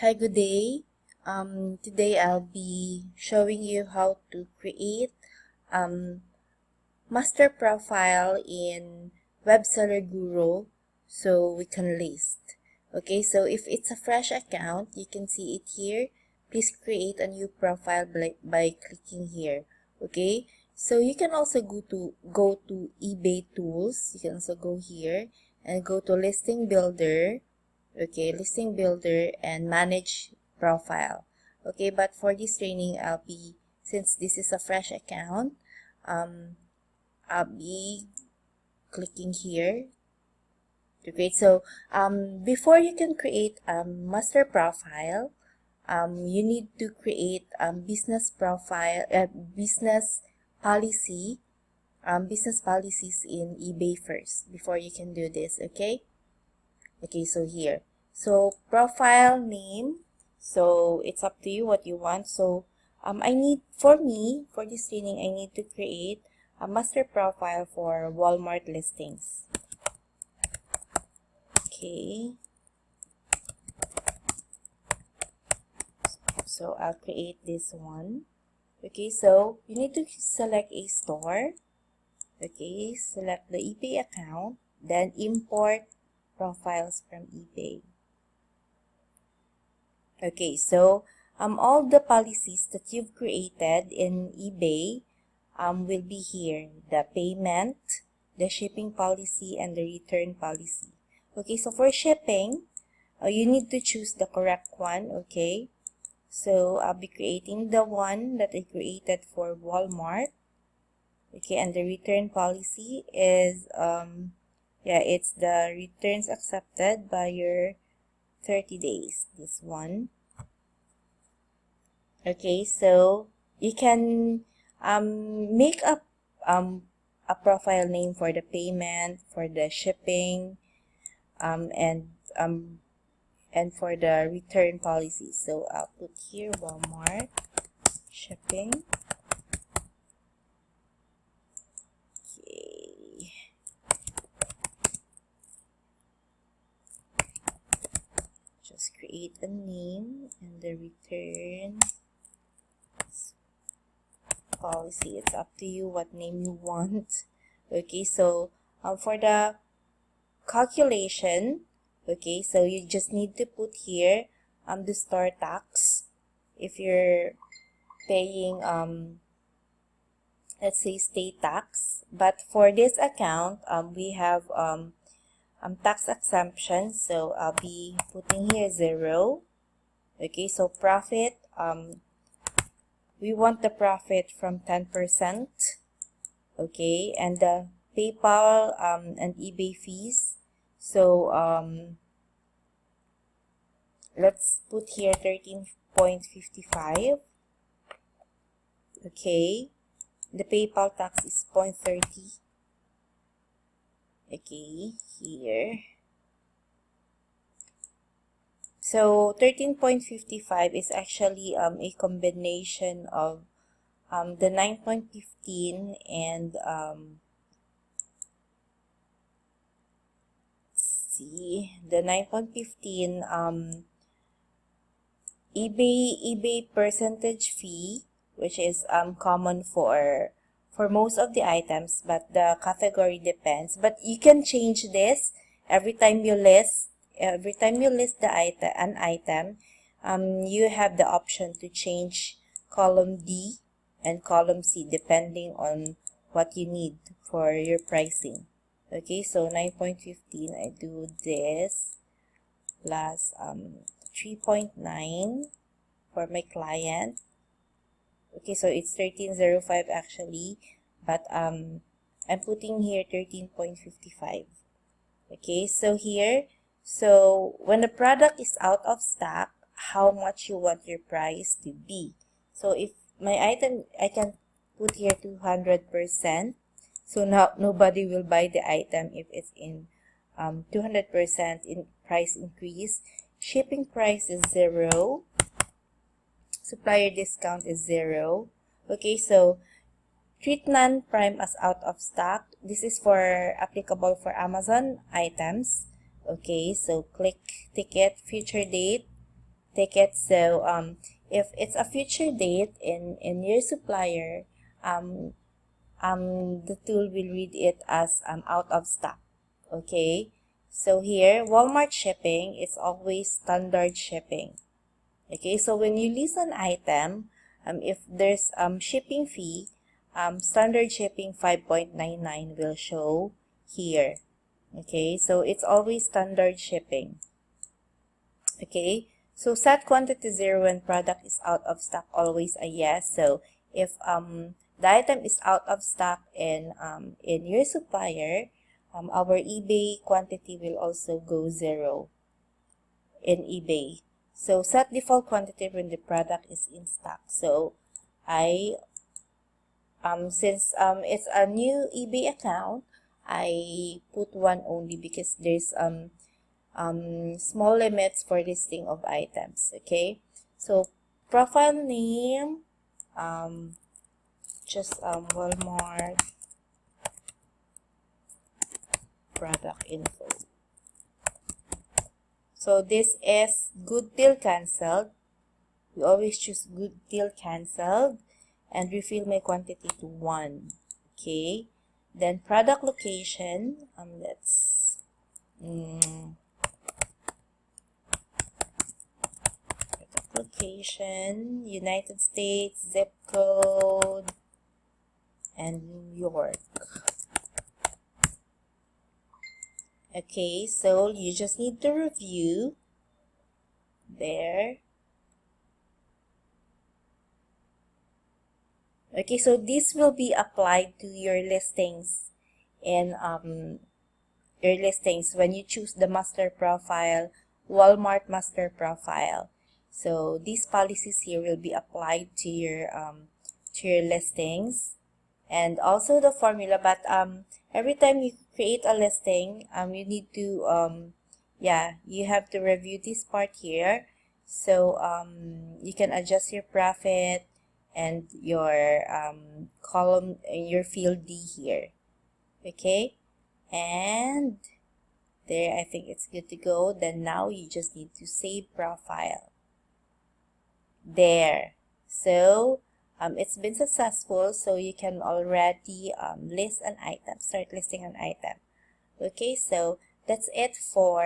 Hi, good day. Today I'll be showing you how to create master profile in Web Seller Guru so we can list. Okay, so if it's a fresh account, you can see it here. Please create a new profile by clicking here. Okay, so you can also go to eBay tools. You can also go here and go to listing builder. Okay, listing builder and manage profile. Okay, but for this training since this is a fresh account, I'll be clicking here to create. So before you can create a master profile, you need to create business profile, business policy, business policies in eBay first before you can do this. Okay, so here, so profile name, so it's up to you what you want. So for this training, I need to create a master profile for Walmart listings. Okay, so I'll create this one. Okay, so you need to select a store. Okay, select the eBay account, then import profiles from eBay. Okay, so all the policies that you've created in eBay will be here: the payment, the shipping policy, and the return policy. Okay, so for shipping, you need to choose the correct one. Okay, so I'll be creating the one that I created for Walmart. Okay, and the return policy is it's the returns accepted by your 30 days, this one. Okay, so you can make up a profile name for the payment, for the shipping, and for the return policy. So I'll put here Walmart shipping. Okay, just create a name and the return policy. It's up to you what name you want. Okay, so for the calculation, okay, so you just need to put here the store tax if you're paying let's say state tax. But for this account, we have tax exemption, so I'll be putting here 0. Okay, so profit, we want the profit from 10%. Okay, and the PayPal and eBay fees, so let's put here 13.55. okay, the PayPal tax is 0.30. okay, here, so 13.55 is actually a combination of the 9.15 and the 9.15 eBay percentage fee, which is common for most of the items, but the category depends. But you can change this every time you list. Every time you list an item, you have the option to change column D and column C depending on what you need for your pricing. Okay, so 9.15, I do this plus 3.9 for my client. Okay, so it's 13.05 actually, but I'm putting here 13.55. okay, so here, so when the product is out of stock, how much you want your price to be. So if my item, I can put here 200%. So now nobody will buy the item if it's in 200% in price increase. Shipping price is 0. Supplier discount is 0. Okay, so treat non-prime as out of stock. This is for applicable for Amazon items. Okay, so click ticket, future date, ticket. So if it's a future date in your supplier, the tool will read it as out of stock. Okay, so here Walmart shipping, it's always standard shipping. Okay, so when you list an item, if there's shipping fee, standard shipping 5.99 will show here. Okay, so it's always standard shipping. Okay, so set quantity 0 when product is out of stock, always a yes. So if the item is out of stock in your supplier, our eBay quantity will also go 0 in eBay. So set default quantity when the product is in stock. So I since it's a new eBay account, I put 1 only because there's small limits for listing of items. Okay, so profile name, just Walmart product info. So this is good deal canceled. We always choose good deal canceled and refill my quantity to 1. Okay, then product location, let's product location, United States, zip code, and New York. Okay, so you just need to review there. Okay, so this will be applied to your listings in your listings when you choose the master profile, Walmart master profile. So these policies here will be applied to your listings, and also the formula. But every time you create a listing, you need to you have to review this part here. So you can adjust your profit and your column and your field D here. Okay, and there, I think it's good to go. Then now you just need to save profile there. So it's been successful, so you can already list an item, start listing an item. Okay, so that's it for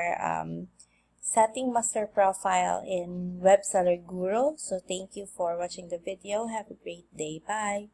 setting master profile in Web Seller Guru. So thank you for watching the video. Have a great day. Bye.